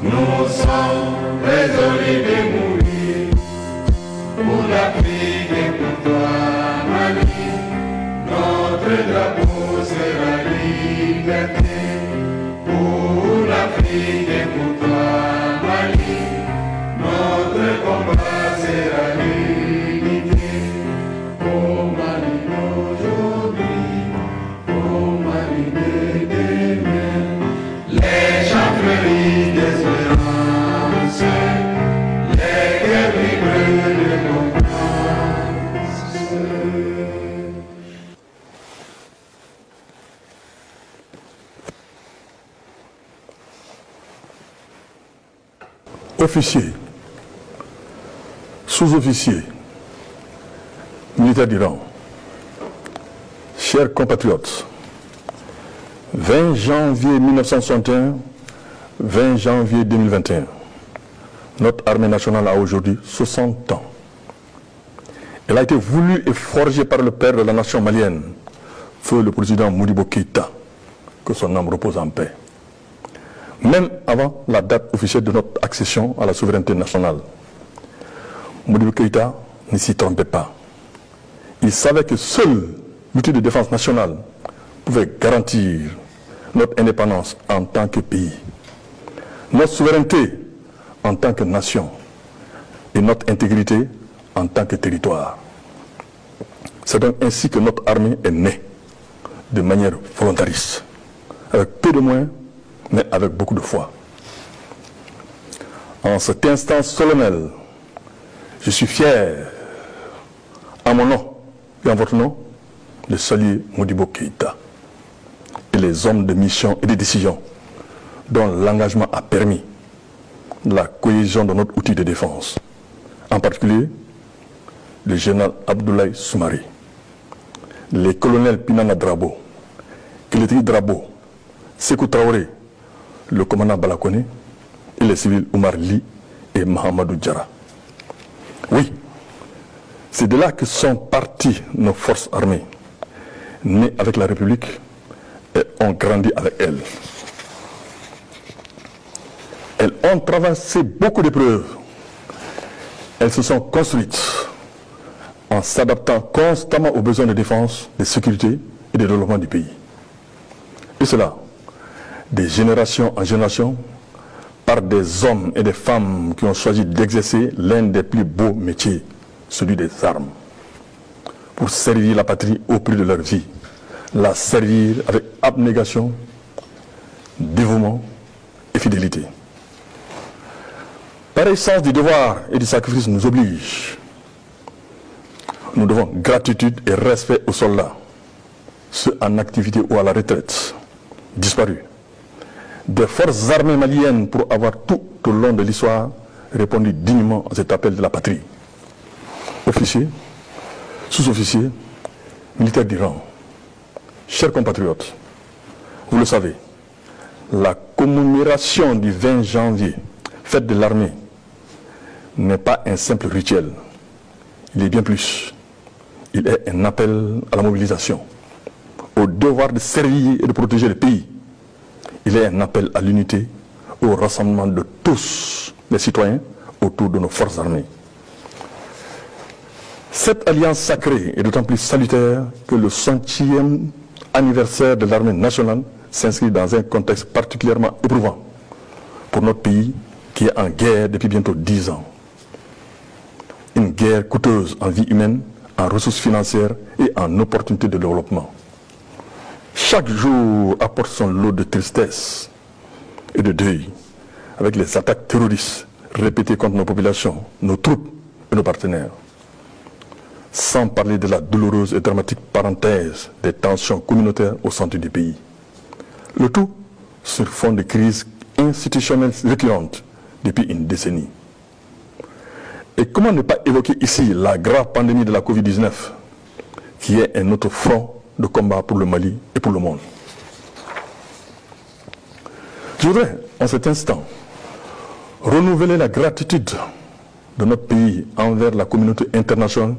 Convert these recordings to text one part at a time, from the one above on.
Nous sommes résolus de mourir pour l'Afrique et pour toi, Mali. Notre drapeau sera liberté pour l'Afrique et pour toi, Mali. Notre combat sera l'unité. Au Mali d'aujourd'hui, au Mali de demain, les chantreries d'espérance, les guerres libres de confiance. Officiers, sous-officiers, militaires d'Iran, chers compatriotes, 20 janvier 1961, 20 janvier 2021, notre armée nationale a aujourd'hui 60 ans. Elle a été voulue et forgée par le père de la nation malienne, feu le président Modibo Keïta, que son âme repose en paix. Même avant la date officielle de notre accession à la souveraineté nationale, Modibo Keïta ne s'y trompait pas. Il savait que seul l'outil de défense nationale pouvait garantir notre indépendance en tant que pays, notre souveraineté en tant que nation et notre intégrité en tant que territoire. C'est donc ainsi que notre armée est née, de manière volontariste, avec peu de moyens, mais avec beaucoup de foi. En cet instant solennel, je suis fier, à mon nom et en votre nom, de saluer Modibo Keïta et les hommes de mission et de décision dont l'engagement a permis la cohésion de notre outil de défense. En particulier, le général Abdoulaye Soumaré, les colonels Pinana Drabo, Kiletri Drabo, Sékou Traoré, le commandant Balakone et les civils Oumar Ly et Mahamadou Diarra. Oui, c'est de là que sont parties nos forces armées, nées avec la République et ont grandi avec elle. Elles ont traversé beaucoup d'épreuves. Elles se sont construites en s'adaptant constamment aux besoins de défense, de sécurité et de développement du pays. Et cela, de génération en génération, par des hommes et des femmes qui ont choisi d'exercer l'un des plus beaux métiers, celui des armes, pour servir la patrie au prix de leur vie, la servir avec abnégation, dévouement et fidélité. Pareil sens du devoir et du sacrifice nous oblige. Nous devons gratitude et respect aux soldats, ceux en activité ou à la retraite, disparus, des forces armées maliennes pour avoir tout au long de l'histoire répondu dignement à cet appel de la patrie. Officiers, sous-officiers, militaires d'Iran, chers compatriotes, vous le savez, la commémoration du 20 janvier, fête de l'armée, n'est pas un simple rituel. Il est bien plus. Il est un appel à la mobilisation, au devoir de servir et de protéger le pays. Il est un appel à l'unité, au rassemblement de tous les citoyens autour de nos forces armées. Cette alliance sacrée est d'autant plus salutaire que le 100e anniversaire de l'armée nationale s'inscrit dans un contexte particulièrement éprouvant pour notre pays qui est en guerre depuis bientôt 10 ans. Une guerre coûteuse en vie humaine, en ressources financières et en opportunités de développement. Chaque jour apporte son lot de tristesse et de deuil avec les attaques terroristes répétées contre nos populations, nos troupes et nos partenaires. Sans parler de la douloureuse et dramatique parenthèse des tensions communautaires au centre du pays. Le tout sur fond de crises institutionnelles récurrentes depuis une décennie. Et comment ne pas évoquer ici la grave pandémie de la Covid-19, qui est un autre front de combat pour le Mali et pour le monde. Je voudrais, en cet instant, renouveler la gratitude de notre pays envers la communauté internationale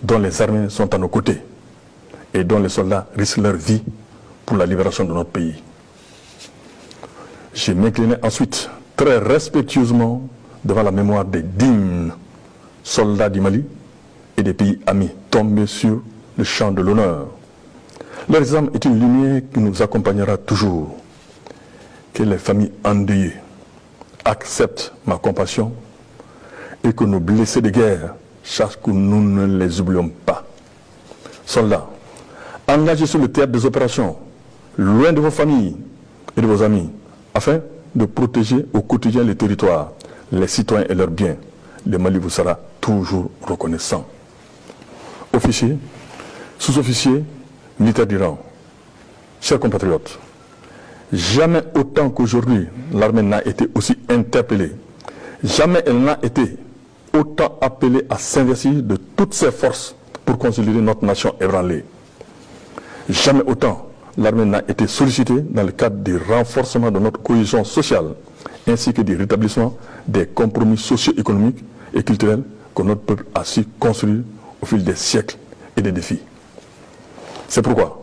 dont les armées sont à nos côtés et dont les soldats risquent leur vie pour la libération de notre pays. Je m'inclinais ensuite très respectueusement devant la mémoire des dignes soldats du Mali et des pays amis tombés sur le champ de l'honneur. Leur âme est une lumière qui nous accompagnera toujours. Que les familles endeuillées acceptent ma compassion et que nos blessés de guerre sachent que nous ne les oublions pas. Soldats, engagés sur le théâtre des opérations, loin de vos familles et de vos amis, afin de protéger au quotidien les territoires, les citoyens et leurs biens, le Mali vous sera toujours reconnaissant. Officiers, sous-officiers, militaires du rang, chers compatriotes, jamais autant qu'aujourd'hui l'armée n'a été aussi interpellée, jamais elle n'a été autant appelée à s'investir de toutes ses forces pour consolider notre nation ébranlée. Jamais autant l'armée n'a été sollicitée dans le cadre du renforcement de notre cohésion sociale ainsi que du rétablissement des compromis socio-économiques et culturels que notre peuple a su construire au fil des siècles et des défis. C'est pourquoi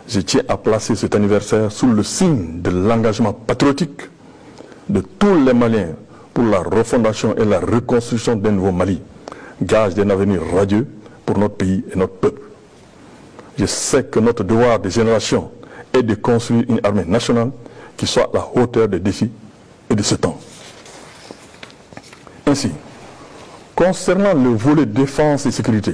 je tiens à placer cet anniversaire sous le signe de l'engagement patriotique de tous les Maliens pour la refondation et la reconstruction d'un nouveau Mali, gage d'un avenir radieux pour notre pays et notre peuple. Je sais que notre devoir de génération est de construire une armée nationale qui soit à la hauteur des défis et de ce temps. Ainsi, concernant le volet défense et sécurité,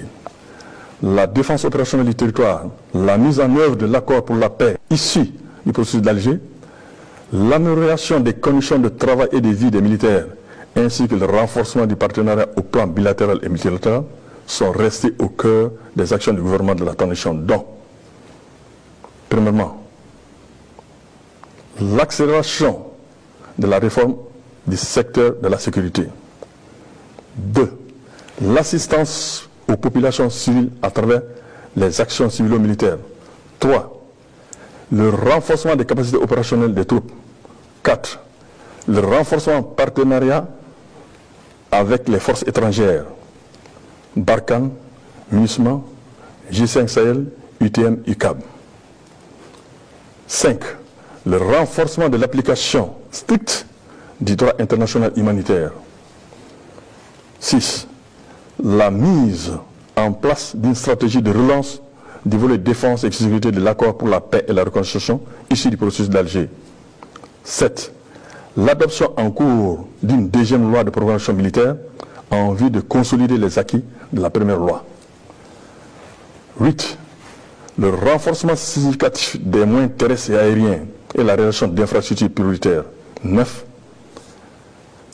la défense opérationnelle du territoire, la mise en œuvre de l'accord pour la paix issu du processus d'Alger, l'amélioration des conditions de travail et de vie des militaires, ainsi que le renforcement du partenariat au plan bilatéral et multilatéral, sont restés au cœur des actions du gouvernement de la transition, dont, premièrement, l'accélération de la réforme du secteur de la sécurité. 2. L'assistance aux populations civiles à travers les actions civilo-militaires. 3. Le renforcement des capacités opérationnelles des troupes. 4. Le renforcement partenariat avec les forces étrangères. Barkhane, MINUSMA, G5 Sahel, UTM, UCAB. 5. Le renforcement de l'application stricte du droit international humanitaire. 6. La mise en place d'une stratégie de relance du volet défense et sécurité de l'accord pour la paix et la reconstruction issu du processus d'Alger. 7. L'adoption en cours d'une deuxième loi de programmation militaire en vue de consolider les acquis de la première loi. 8. Le renforcement significatif des moyens terrestres et aériens et la réalisation d'infrastructures prioritaires. 9.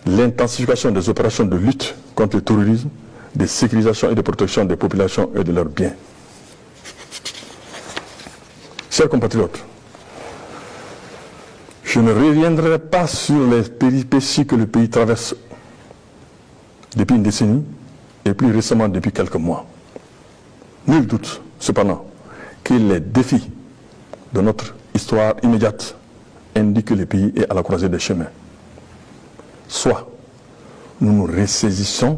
L'intensification des opérations de lutte contre le terrorisme, de sécurisation et de protection des populations et de leurs biens. Chers compatriotes, je ne reviendrai pas sur les péripéties que le pays traverse depuis une décennie et plus récemment depuis quelques mois. Nul doute, cependant, que les défis de notre histoire immédiate indiquent que le pays est à la croisée des chemins. Soit nous nous ressaisissons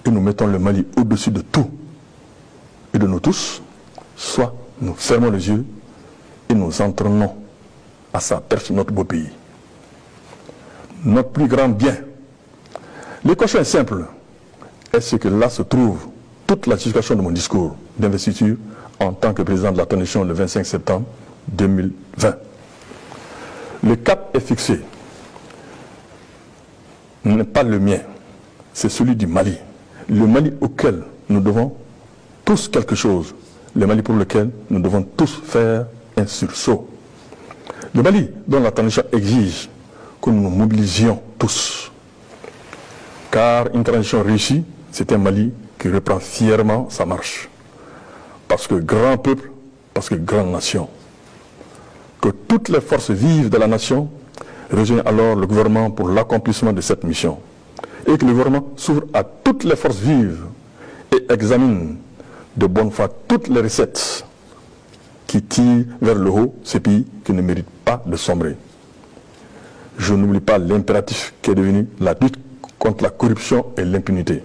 et nous mettons le Mali au-dessus de tout et de nous tous, soit nous fermons les yeux et nous entraînons à sa perte notre beau pays. Notre plus grand bien. L'équation est simple. Est-ce que là se trouve toute la justification de mon discours d'investiture en tant que président de la transition le 25 septembre 2020. Le cap est fixé. N'est pas le mien, c'est celui du Mali. Le Mali auquel nous devons tous quelque chose. Le Mali pour lequel nous devons tous faire un sursaut. Le Mali dont la transition exige que nous nous mobilisions tous. Car une transition réussie, c'est un Mali qui reprend fièrement sa marche. Parce que grand peuple, parce que grande nation. Que toutes les forces vives de la nation rejoignent alors le gouvernement pour l'accomplissement de cette mission. Et que le gouvernement s'ouvre à toutes les forces vives et examine de bonne foi toutes les recettes qui tirent vers le haut ces pays qui ne méritent pas de sombrer. Je n'oublie pas l'impératif qui est devenu la lutte contre la corruption et l'impunité.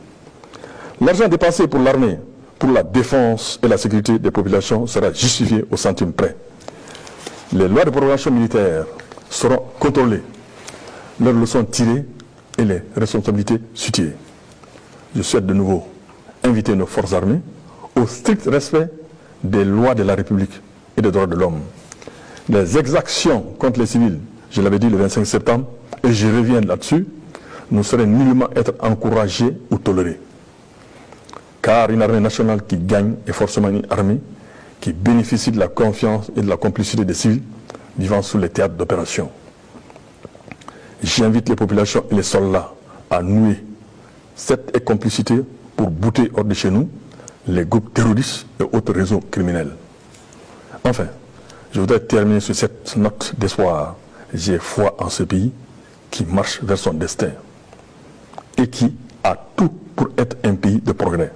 L'argent dépensé pour l'armée, pour la défense et la sécurité des populations sera justifiée au centime près. Les lois de programmation militaire seront contrôlées, leurs leçons tirées et les responsabilités situées. Je souhaite de nouveau inviter nos forces armées au strict respect des lois de la République et des droits de l'homme. Les exactions contre les civils, je l'avais dit le 25 septembre, et je reviens là-dessus, ne sauraient nullement être encouragées ou tolérées. Car une armée nationale qui gagne est forcément une armée qui bénéficie de la confiance et de la complicité des civils vivant sous les théâtres d'opération. J'invite les populations et les soldats à nouer cette complicité pour bouter hors de chez nous les groupes terroristes et autres réseaux criminels. Enfin, je voudrais terminer sur cette note d'espoir. J'ai foi en ce pays qui marche vers son destin et qui a tout pour être un pays de progrès,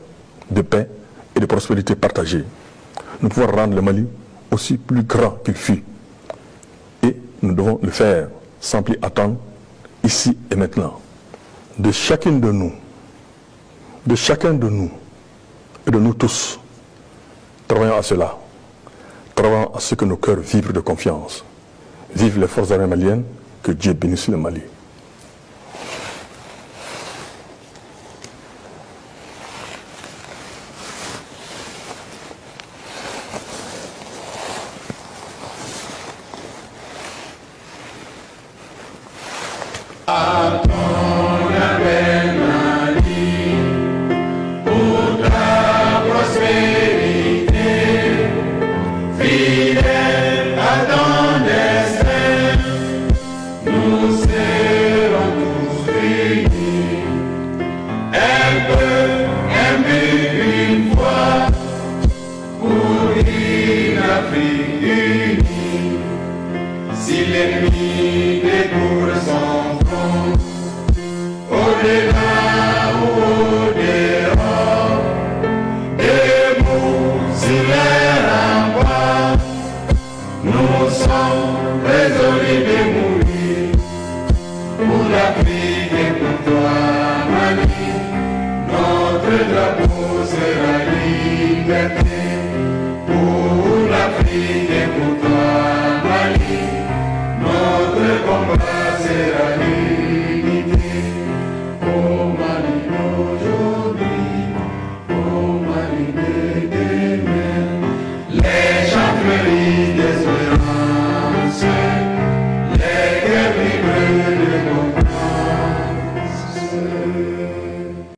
de paix et de prospérité partagée. Nous pouvons rendre le Mali aussi plus grand qu'il fut. Et nous devons le faire sans plus attendre, ici et maintenant. De chacun de nous et de nous tous, travaillons à cela. Travaillons à ce que nos cœurs vibrent de confiance. Vive les forces armées maliennes, que Dieu bénisse le Mali. Si l'ennemi découvre son front, au-delà ou au-dehors, debout sur les remparts, nous sommes résolus de mourir pour l'Afrique et pour toi, Mali. Notre drapeau sera liberté.